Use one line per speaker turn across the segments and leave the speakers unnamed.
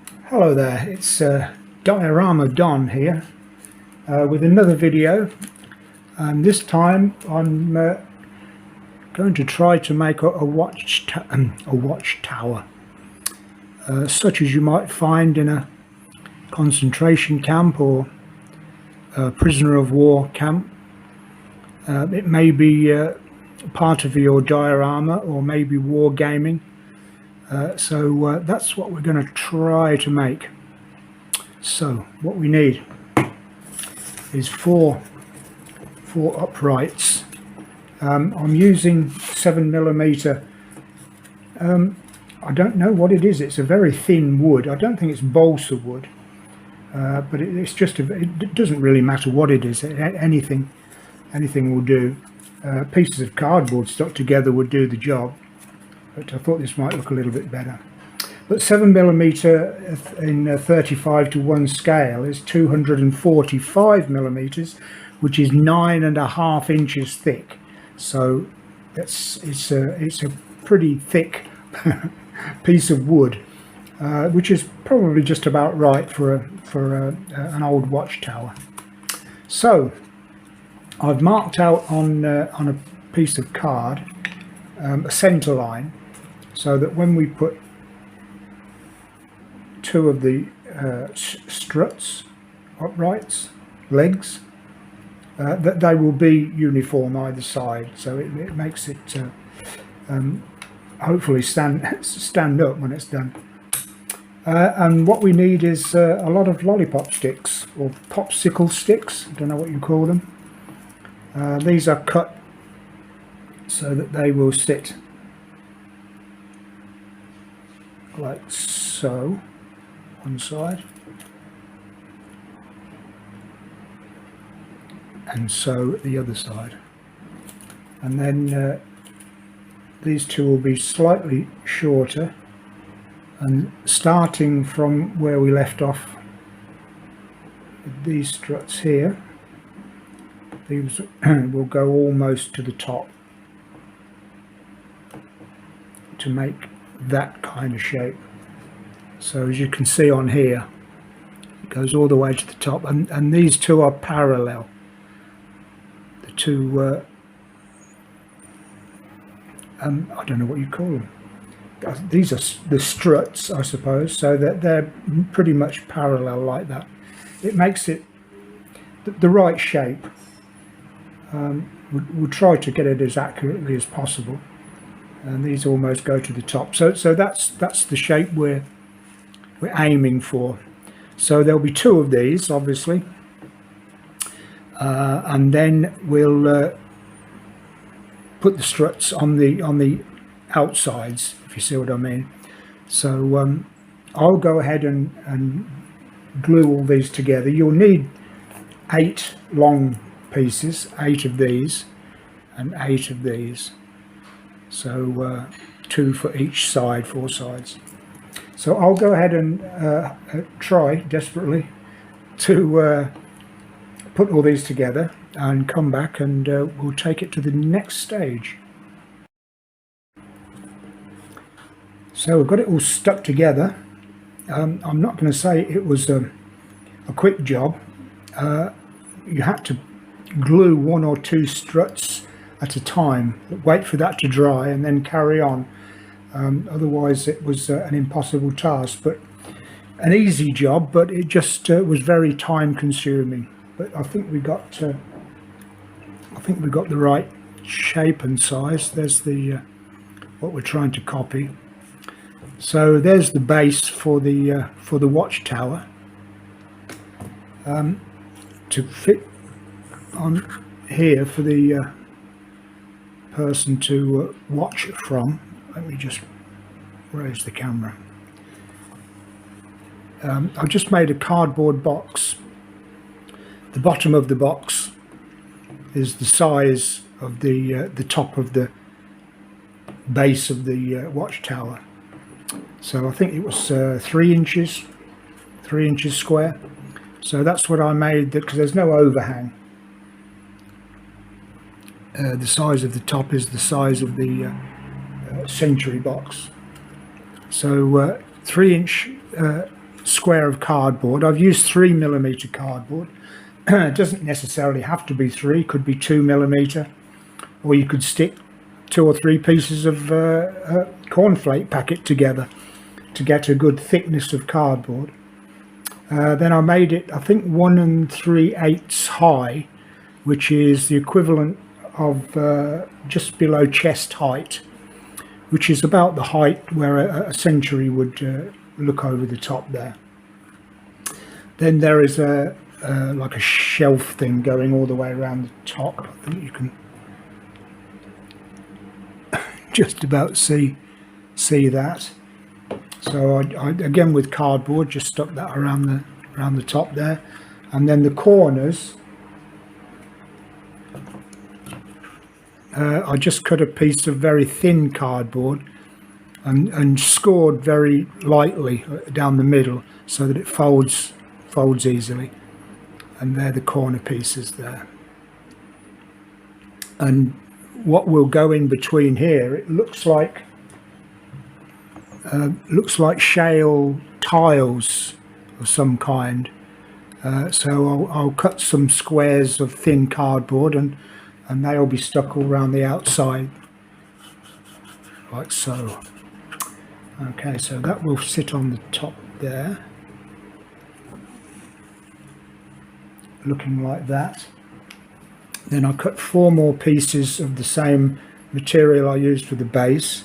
Hello there, it's Diorama Don here with another video. This time I'm going to try to make a watchtower, such as you might find in a concentration camp or a prisoner of war camp. It may be part of your diorama or maybe wargaming. So that's what we're going to try to make. So what we need is four uprights. I'm using 7mm. I don't know what it is. It's a very thin wood. I don't think it's balsa wood, but it's just it doesn't really matter what it is. Anything will do. Pieces of cardboard stuck together would do the job. But I thought this might look a little bit better. But 7mm in 35:1 scale is 245mm, which is 9.5 inches thick. So it's a pretty thick piece of wood, which is probably just about right for an old watchtower. So I've marked out on a piece of card a centre line, so that when we put two of the struts, uprights, legs, that they will be uniform either side, so it makes it hopefully stand up when it's done. And what we need is a lot of lollipop sticks or popsicle sticks, I don't know what you call them. These are cut so that they will sit like so, one side, and so the other side, and then these two will be slightly shorter, and starting from where we left off with these struts here, these will go almost to the top to make that kind of shape. So as you can see on here, it goes all the way to the top, and these two are parallel. The two I don't know what you call them. These are the struts, I suppose, so that they're pretty much parallel like that. It makes it the right shape. We'll try to get it as accurately as possible, and these almost go to the top. So that's the shape we're aiming for. So there'll be two of these, obviously, and then we'll put the struts on the outsides, if you see what I mean. So I'll go ahead and glue all these together. You'll need 8 long pieces, 8 of these and 8 of these. So 2 for each side, 4 sides. So I'll go ahead and try desperately to put all these together and come back, and we'll take it to the next stage. So we've got it all stuck together. I'm not going to say it was a quick job. You had to glue 1 or 2 struts at a time, wait for that to dry and then carry on. Otherwise it was an impossible task, but an easy job, but it just was very time consuming. But I think we got the right shape and size. There's the what we're trying to copy. So there's the base for the watchtower, to fit on here for the person to watch from. Let me just raise the camera. I've just made a cardboard box. The bottom of the box is the size of the top of the base of the watchtower. So I think it was 3 inches square. So that's what I made, because there's no overhang. The size of the top is the size of the century box. So 3-inch square of cardboard. I've used 3mm cardboard. It doesn't necessarily have to be 3, could be 2mm, or you could stick 2 or 3 pieces of cornflake packet together to get a good thickness of cardboard. Then I made it, I think, 1 3/8 high, which is the equivalent of just below chest height, which is about the height where a sentry would look over the top there. Then there is like a shelf thing going all the way around the top. I think you can just about see that. So I again, with cardboard, just stuck that around the top there, and then the corners I just cut a piece of very thin cardboard and scored very lightly down the middle so that it folds easily, and they're the corner pieces there. And what will go in between here, it looks like shale tiles of some kind. So I'll cut some squares of thin cardboard and they'll be stuck all around the outside, like so. Okay, so that will sit on the top there, looking like that. Then I cut 4 more pieces of the same material I used for the base,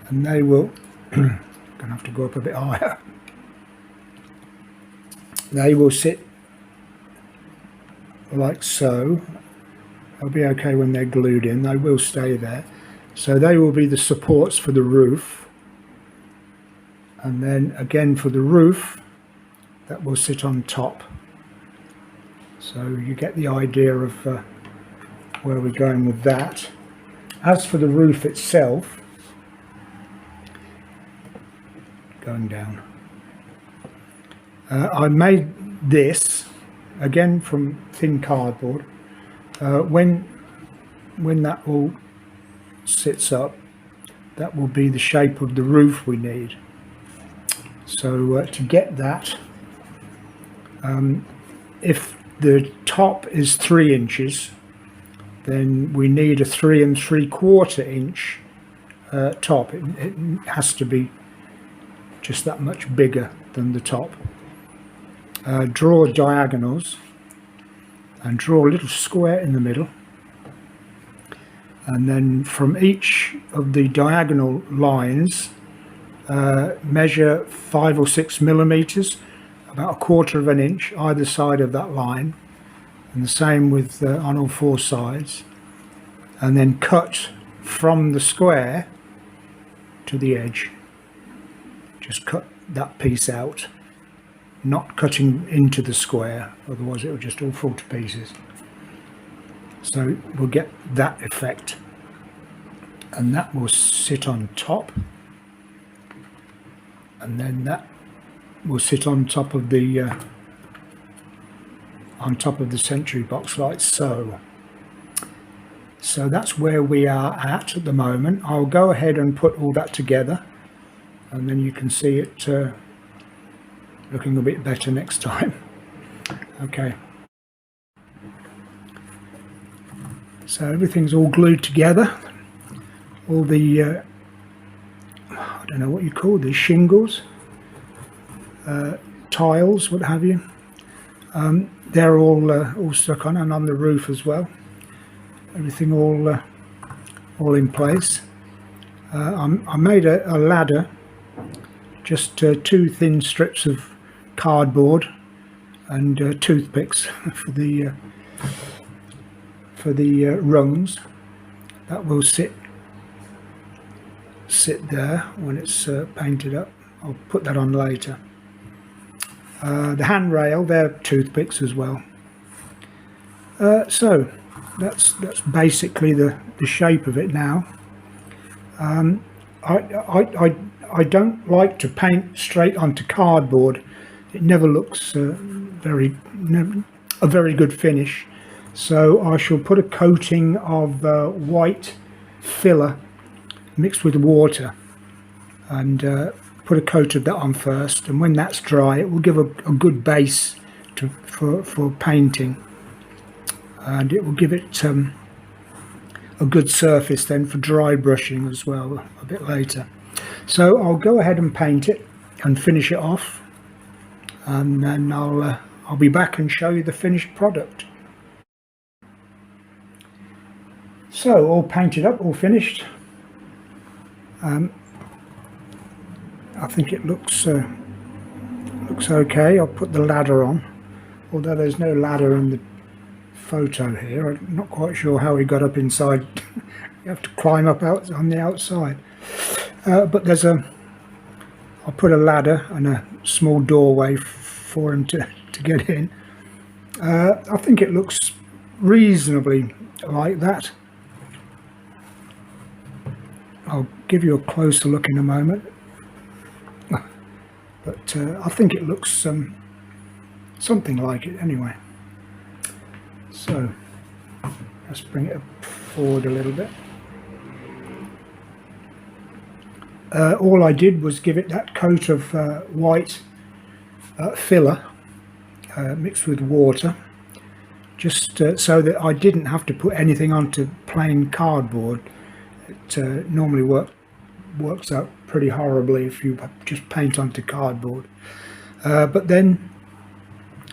and they will gonna have to go up a bit higher. They will sit like so. They'll be okay when they're glued in, they will stay there. So they will be the supports for the roof. And then again for the roof, that will sit on top. So you get the idea of where we're going with that. As for the roof itself, going down, I made this again from thin cardboard. When that all sits up, that will be the shape of the roof we need. So to get that, if the top is 3 inches, then we need a 3 3/4 inch top. It has to be just that much bigger than the top. Draw diagonals and draw a little square in the middle, and then from each of the diagonal lines measure 5 or 6 millimeters, about 1/4 inch either side of that line, and the same with on all 4 sides, and then cut from the square to the edge. Just cut that piece out, not cutting into the square, otherwise it will just all fall to pieces. So we'll get that effect, and that will sit on top, and then that will sit on top of the sentry box like so. So that's where we are at the moment. I'll go ahead and put all that together, and then you can see it looking a bit better next time. Okay. So everything's all glued together. All the, I don't know what you call these, shingles, tiles, what have you. They're all stuck on, and on the roof as well. Everything all in place. I made a ladder, just 2 thin strips of cardboard and toothpicks for the rungs. That will sit there when it's painted up. I'll put that on later. The handrail, they're toothpicks as well. So that's basically the shape of it now. I don't like to paint straight onto cardboard. It never looks a very good finish. So I shall put a coating of white filler mixed with water and put a coat of that on first, and when that's dry it will give a good base for painting, and it will give it a good surface then for dry brushing as well a bit later. So I'll go ahead and paint it and finish it off, and then I'll be back and show you the finished product. So all painted up, all finished. I think it looks okay. I'll put the ladder on, although there's no ladder in the photo here. I'm not quite sure how he got up inside. You have to climb up out on the outside, but I'll put a ladder and a small doorway for him to get in. I think it looks reasonably like that. I'll give you a closer look in a moment, but I think it looks something like it anyway. So let's bring it forward a little bit. All I did was give it that coat of white filler mixed with water, just so that I didn't have to put anything onto plain cardboard. It normally works out pretty horribly if you just paint onto cardboard. But then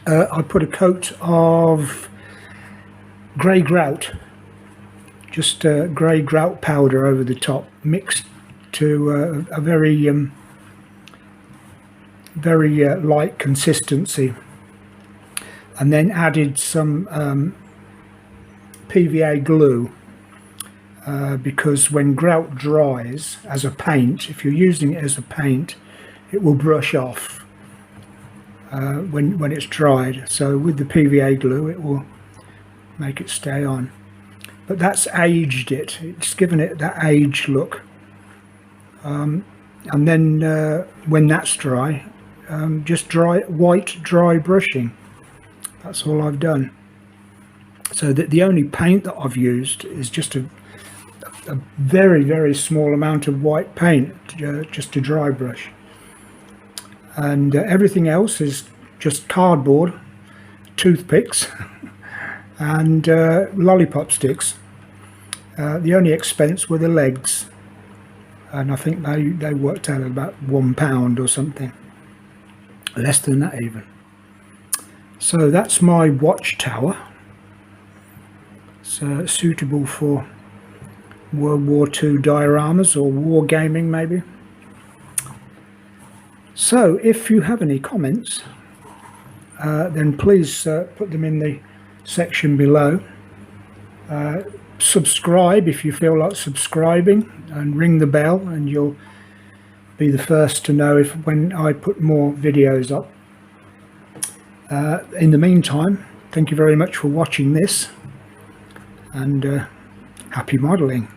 I put a coat of grey grout, just grey grout powder over the top, mixed to a very light consistency, and then added some PVA glue, because when grout dries as a paint, if you're using it as a paint, it will brush off when it's dried. So with the PVA glue it will make it stay on. But that's aged it. It's given it that aged look. And then when that's dry, just white dry brushing. That's all I've done. So that the only paint that I've used is just a very small amount of white paint, just to dry brush, and everything else is just cardboard, toothpicks and lollipop sticks. The only expense were the legs, and I think they worked out at about £1 or something, less than that even. So that's my watchtower. It's suitable for World War II dioramas or war gaming maybe. So if you have any comments, then please put them in the section below. Subscribe if you feel like subscribing, and ring the bell, and you'll be the first to know when I put more videos up. In the meantime, thank you very much for watching this, and happy modelling.